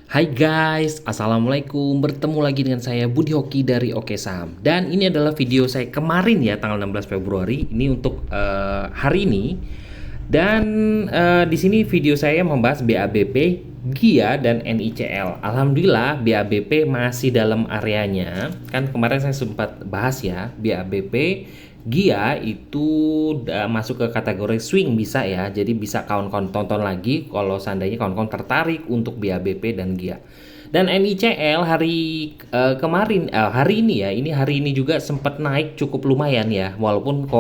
Hai guys, Assalamualaikum. Bertemu lagi dengan saya Budi Hoki dari Oke Saham. Dan ini adalah video saya kemarin ya, tanggal 16 Februari. Ini untuk hari ini. Dan di sini video saya membahas BABP, GIA dan NICL. Alhamdulillah BABP masih dalam areanya. Kan kemarin saya sempat bahas ya, BABP GIA itu masuk ke kategori swing bisa ya. Jadi bisa kawan-kawan tonton lagi kalau seandainya kawan-kawan tertarik untuk BABP dan GIA. Dan NICL hari ini ya, ini hari ini juga sempat naik cukup lumayan ya, walaupun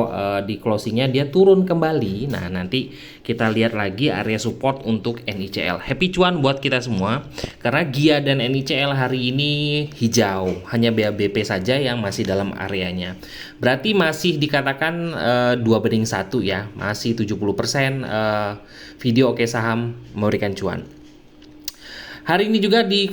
di closingnya dia turun kembali. Nah, nanti kita lihat lagi area support untuk NICL. Happy cuan buat kita semua, karena GIA dan NICL hari ini hijau, hanya BABP saja yang masih dalam areanya. Berarti masih dikatakan 2:1 ya, masih 70% video Oke Saham memberikan cuan. Hari ini juga di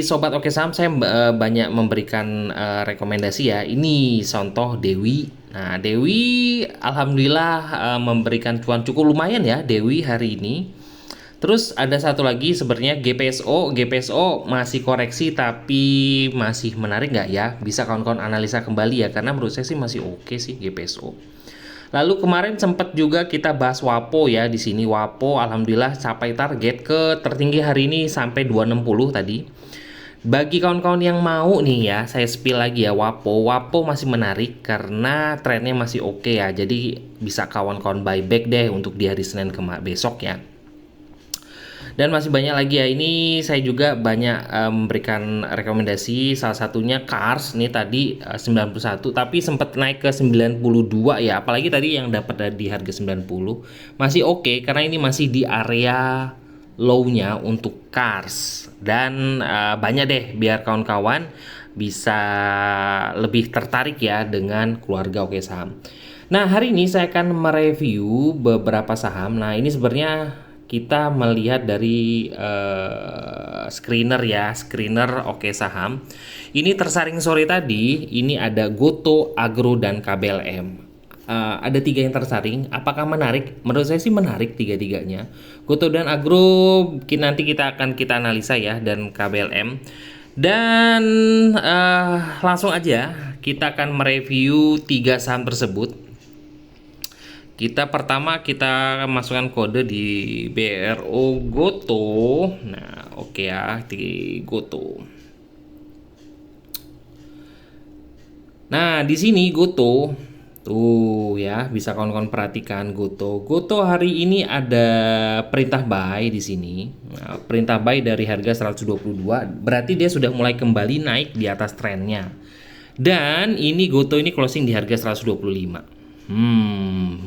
Sobat Oke Saham saya banyak memberikan rekomendasi ya. Ini contoh Dewi. Nah, Dewi alhamdulillah memberikan cuan cukup lumayan ya Dewi hari ini. Terus ada satu lagi sebenarnya GPSO masih koreksi tapi masih menarik nggak ya? Bisa kawan-kawan analisa kembali ya, karena menurut saya sih masih oke sih GPSO. Lalu kemarin sempat juga kita bahas WAPO ya di sini. WAPO alhamdulillah capai target ke tertinggi hari ini sampai 260 tadi. Bagi kawan-kawan yang mau nih ya, saya spill lagi ya WAPO masih menarik karena trennya masih oke ya. Jadi bisa kawan-kawan buyback deh untuk di hari Senin besok ya. Dan masih banyak lagi ya. Ini saya juga banyak memberikan rekomendasi, salah satunya Cars ini tadi 91 tapi sempat naik ke 92 ya. Apalagi tadi yang dapat di harga 90 masih oke, karena ini masih di area low-nya untuk Cars. Dan banyak deh biar kawan-kawan bisa lebih tertarik ya dengan keluarga Oke Saham. Nah, hari ini saya akan mereview beberapa saham. Nah, ini sebenarnya kita melihat dari screener ya, screener Oke Saham. Ini tersaring sore tadi, ini ada Goto, Agro, dan KBLM. Ada 3 yang tersaring. Apakah menarik? Menurut saya sih menarik tiga-tiganya. Goto dan Agro nanti kita analisa ya, dan KBLM. Dan langsung aja kita akan mereview 3 saham tersebut. Pertama kita masukkan kode di BRO Goto. Nah, oke ya, di Goto. Nah, di sini Goto tuh ya, bisa kawan-kawan perhatikan Goto. Goto hari ini ada perintah buy di sini. Nah, perintah buy dari harga 122, berarti dia sudah mulai kembali naik di atas trennya. Dan ini Goto ini closing di harga 125.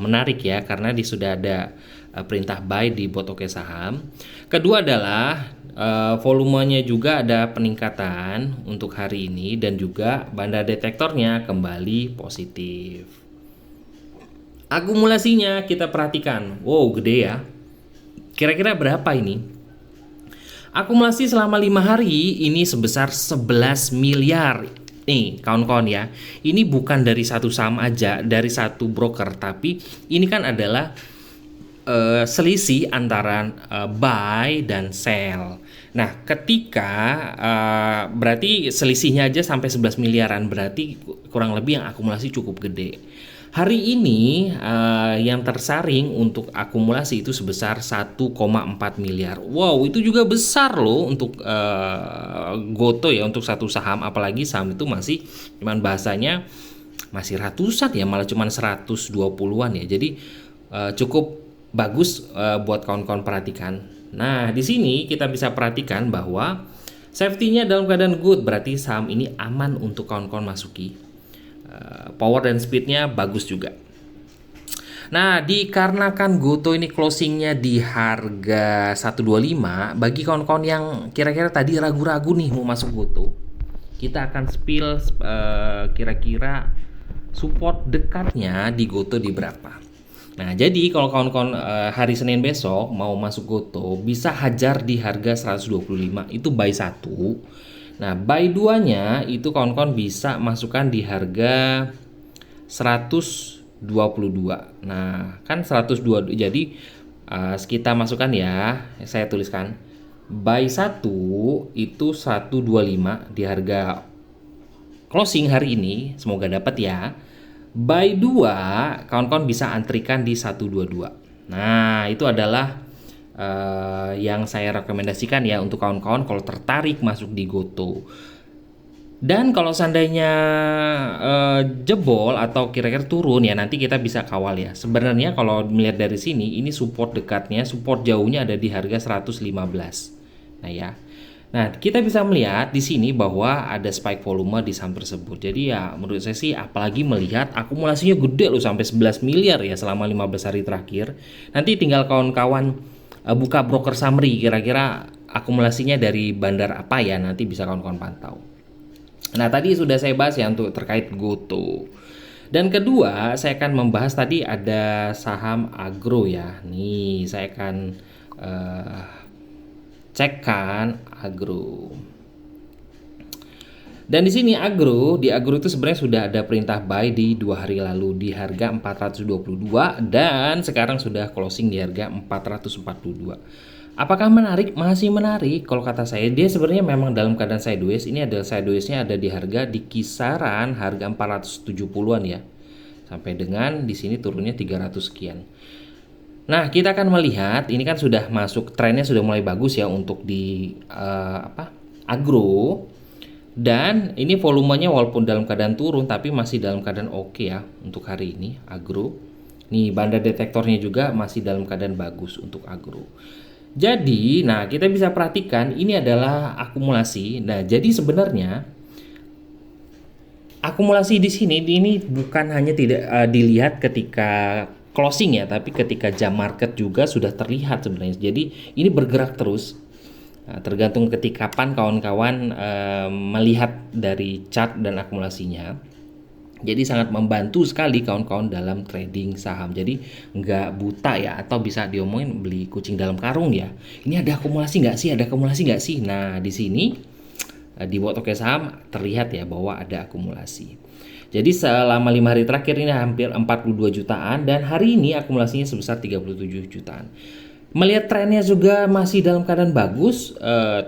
Menarik ya, karena sudah ada perintah buy di bot Oke Saham. Kedua adalah volumenya juga ada peningkatan untuk hari ini, dan juga banda detektornya kembali positif. Akumulasinya kita perhatikan, wow gede ya. Kira-kira berapa ini? Akumulasi selama 5 hari ini sebesar 11 miliar. Nih kawan-kawan ya, ini bukan dari satu saham aja, dari satu broker, tapi ini kan adalah selisih antara buy dan sell. Nah, ketika berarti selisihnya aja sampai 11 miliaran, berarti kurang lebih yang akumulasi cukup gede. Hari ini yang tersaring untuk akumulasi itu sebesar 1,4 miliar. Wow, itu juga besar loh untuk Goto ya, untuk satu saham. Apalagi saham itu masih cuman bahasanya masih ratusan ya, malah cuman 120-an ya. Jadi cukup bagus buat kawan-kawan perhatikan. Nah, di sini kita bisa perhatikan bahwa safety-nya dalam keadaan good, berarti saham ini aman untuk kawan-kawan masuki. Power dan speednya bagus juga. Nah, dikarenakan Goto ini closingnya di harga 125, bagi kawan-kawan yang kira-kira tadi ragu-ragu nih mau masuk Goto, kita akan spill kira-kira support dekatnya di Goto di berapa. Nah, jadi kalau kawan-kawan hari Senin besok mau masuk Goto, bisa hajar di harga 125, itu buy 1. Nah, buy 2-nya itu kawan-kawan bisa masukkan di harga 122. Nah, kan 122, jadi kita masukkan ya, saya tuliskan Buy 1 itu 125 di harga closing hari ini, semoga dapat ya. Buy 2, kawan-kawan bisa antrikan di 122. Nah, itu adalah yang saya rekomendasikan ya untuk kawan-kawan kalau tertarik masuk di Goto. Dan kalau seandainya jebol atau kira-kira turun ya nanti kita bisa kawal ya. Sebenarnya kalau melihat dari sini ini support dekatnya, support jauhnya ada di harga 115. Nah ya. Nah, kita bisa melihat di sini bahwa ada spike volume di saham tersebut. Jadi ya menurut saya sih apalagi melihat akumulasinya gede loh sampai 11 miliar ya selama 15 hari terakhir. Nanti tinggal kawan-kawan buka broker summary kira-kira akumulasinya dari bandar apa ya nanti bisa kawan-kawan pantau. Nah, tadi sudah saya bahas ya untuk terkait Goto. Dan kedua, saya akan membahas tadi ada saham agro ya. Nih, saya akan cekkan agro. Dan di sini di agro itu sebenarnya sudah ada perintah buy di 2 hari lalu di harga 422 dan sekarang sudah closing di harga 442. Apakah menarik? Masih menarik. Kalau kata saya, dia sebenarnya memang dalam keadaan sideways. Ini adalah sideways-nya ada di harga di kisaran harga 470-an ya. Sampai dengan di sini turunnya 300 sekian. Nah, kita akan melihat ini kan sudah masuk trennya sudah mulai bagus ya untuk di agro. Dan ini volumenya walaupun dalam keadaan turun tapi masih dalam keadaan oke ya untuk hari ini agro. Nih, banda detektornya juga masih dalam keadaan bagus untuk agro. Jadi, nah kita bisa perhatikan ini adalah akumulasi. Nah, jadi sebenarnya akumulasi di sini ini bukan hanya tidak dilihat ketika closing ya, tapi ketika jam market juga sudah terlihat sebenarnya. Jadi ini bergerak terus. Nah, tergantung ketika kapan kawan-kawan melihat dari chart dan akumulasinya. Jadi sangat membantu sekali kawan-kawan dalam trading saham. Jadi nggak buta ya, atau bisa diomongin beli kucing dalam karung ya. Ini ada akumulasi nggak sih? Ada akumulasi nggak sih? Nah di sini di bawah toko saham terlihat ya bahwa ada akumulasi. Jadi selama 5 hari terakhir ini hampir 42 jutaan dan hari ini akumulasinya sebesar 37 jutaan. Melihat trennya juga masih dalam keadaan bagus,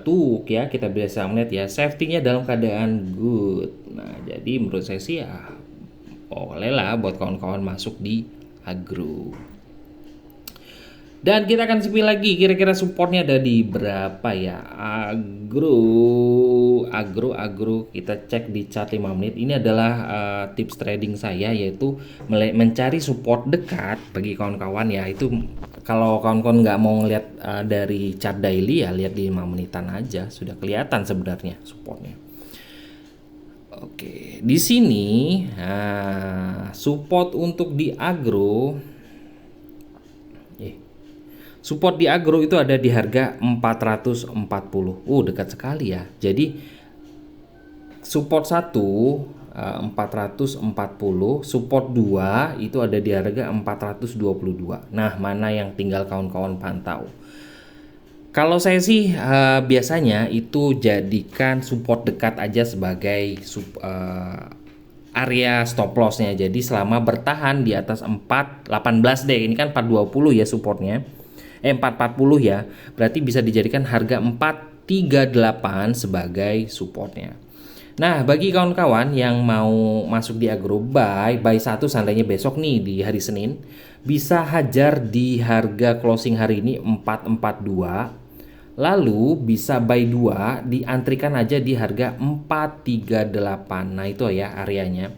tuh ya kita bisa melihat ya safety-nya dalam keadaan good. Nah jadi menurut saya sih ya boleh lah buat kawan-kawan masuk di agro. Dan kita akan sepil lagi kira-kira supportnya ada di berapa ya. Agro kita cek di chart 5 menit. Ini adalah tips trading saya yaitu mencari support dekat bagi kawan-kawan ya. Itu kalau kawan-kawan nggak mau ngeliat dari chart daily ya lihat di 5 menitan aja sudah kelihatan sebenarnya supportnya. Oke, di sini support untuk di agro. Support di agro itu ada di harga 440. Dekat sekali ya. Jadi support 1 440, support 2 itu ada di harga 422. Nah, mana yang tinggal kawan-kawan pantau? Kalau saya sih biasanya itu jadikan support dekat aja sebagai area stop lossnya. Jadi selama bertahan di atas 418 deh. Ini kan 420 ya supportnya. 440 ya. Berarti bisa dijadikan harga 438 sebagai supportnya. Nah, bagi kawan-kawan yang mau masuk di agro buy 1 seandainya besok nih di hari Senin, bisa hajar di harga closing hari ini 442. Lalu bisa buy 2 diantrikan aja di harga 438. Nah, itu ya areanya.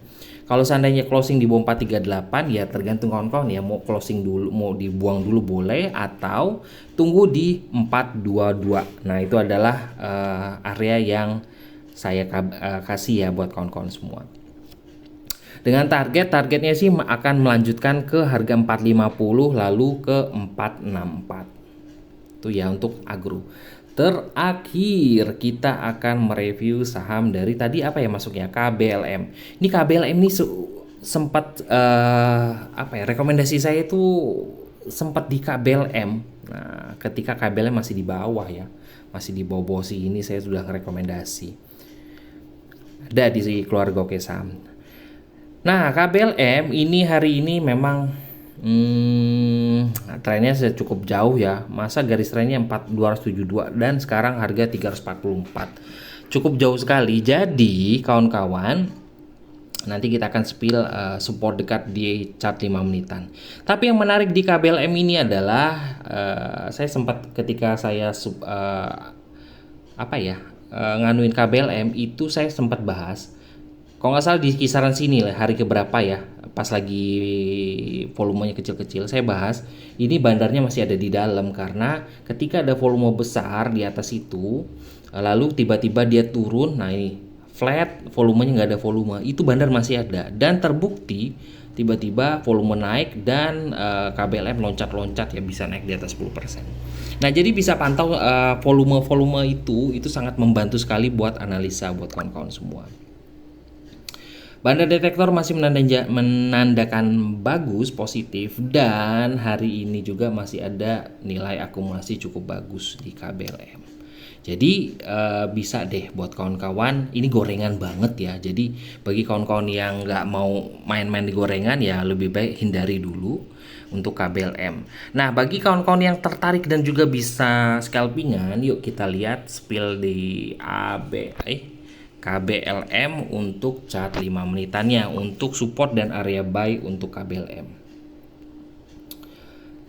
Kalau seandainya closing di bawah 438 ya tergantung kawan-kawan ya mau closing dulu mau dibuang dulu boleh atau tunggu di 422. Nah, itu adalah area yang saya kasih ya buat kawan-kawan semua. Dengan targetnya sih akan melanjutkan ke harga 450 lalu ke 464. Itu ya untuk agro. Terakhir kita akan mereview saham dari tadi apa ya masuknya KBLM. Ini KBLM ini sempat rekomendasi saya itu sempat di KBLM. Nah, ketika KBLM masih di bawah ya, masih di bawah ini saya sudah rekomendasi. Ada di keluarga Oke Saham. Nah, KBLM ini hari ini memang trennya cukup jauh ya. Masa garis trennya 272 dan sekarang harga 344. Cukup jauh sekali. Jadi kawan-kawan, nanti kita akan spill support dekat di chart 5 menitan. Tapi yang menarik di KBLM ini adalah saya sempat ketika saya nganuin KBLM itu saya sempat bahas. Kalau nggak salah di kisaran sini lah, hari keberapa ya, pas lagi volumenya kecil-kecil, saya bahas ini bandarnya masih ada di dalam, karena ketika ada volume besar di atas itu, lalu tiba-tiba dia turun, nah ini flat, volumenya nggak ada volume, itu bandar masih ada, dan terbukti tiba-tiba volume naik dan KBLM loncat-loncat ya, bisa naik di atas 10%. Nah, jadi bisa pantau volume-volume itu sangat membantu sekali buat analisa buat kawan-kawan semua. Bandar detektor masih menandakan bagus, positif, dan hari ini juga masih ada nilai akumulasi cukup bagus di KBLM. Jadi bisa deh buat kawan-kawan, ini gorengan banget ya. Jadi bagi kawan-kawan yang nggak mau main-main di gorengan ya lebih baik hindari dulu untuk KBLM. Nah, bagi kawan-kawan yang tertarik dan juga bisa scalpingan, yuk kita lihat spill di KBLM untuk chart 5 menitannya untuk support dan area buy untuk KBLM.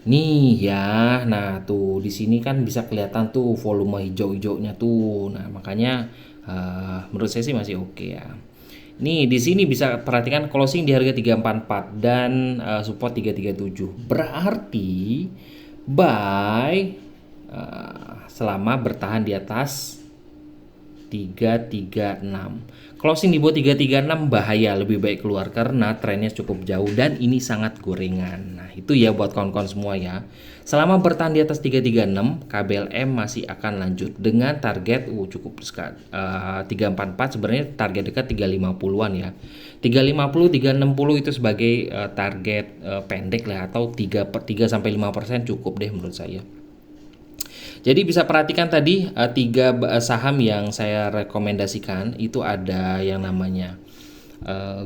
Nih ya, nah tuh di sini kan bisa kelihatan tuh volume hijau-hijaunya tuh. Nah, makanya menurut saya sih masih oke ya. Nih di sini bisa perhatikan closing di harga 344 dan support 337. Berarti buy selama bertahan di atas 336. Closing di bawah 336 bahaya, lebih baik keluar karena trennya cukup jauh dan ini sangat gorengan. Nah, itu ya buat kawan-kawan semua ya. Selama bertahan di atas 336, KBLM masih akan lanjut dengan target cukup sekali. 344 sebenarnya target dekat 350-an ya. 350, 360 itu sebagai target pendek lah, atau 3 sampai 5% cukup deh menurut saya. Jadi bisa perhatikan tadi 3 saham yang saya rekomendasikan itu ada yang namanya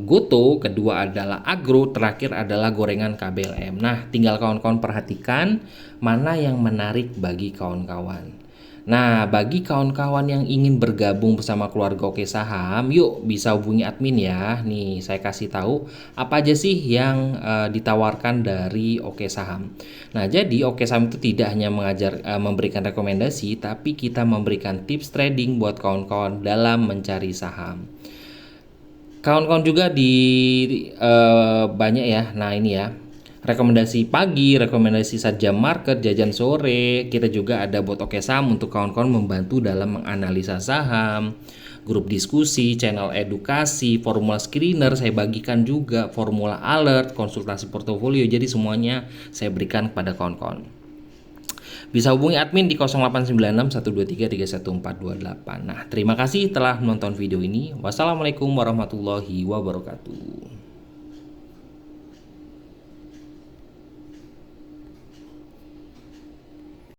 Goto, kedua adalah Agro, terakhir adalah gorengan KBLM. Nah, tinggal kawan-kawan perhatikan mana yang menarik bagi kawan-kawan. Nah, bagi kawan-kawan yang ingin bergabung bersama keluarga Oke Saham, yuk bisa hubungi admin ya. Nih, saya kasih tahu apa aja sih yang ditawarkan dari Oke Saham. Nah, jadi Oke Saham itu tidak hanya memberikan rekomendasi, tapi kita memberikan tips trading buat kawan-kawan dalam mencari saham. Kawan-kawan juga banyak ya. Nah, ini ya. Rekomendasi pagi, rekomendasi saat jam market, jajan sore. Kita juga ada bot Oke Saham untuk kawan-kawan membantu dalam menganalisa saham, grup diskusi, channel edukasi, formula screener saya bagikan juga, formula alert, konsultasi portofolio. Jadi semuanya saya berikan kepada kawan-kawan. Bisa hubungi admin di 0896 123 31428. Nah, terima kasih telah menonton video ini. Wassalamualaikum warahmatullahi wabarakatuh.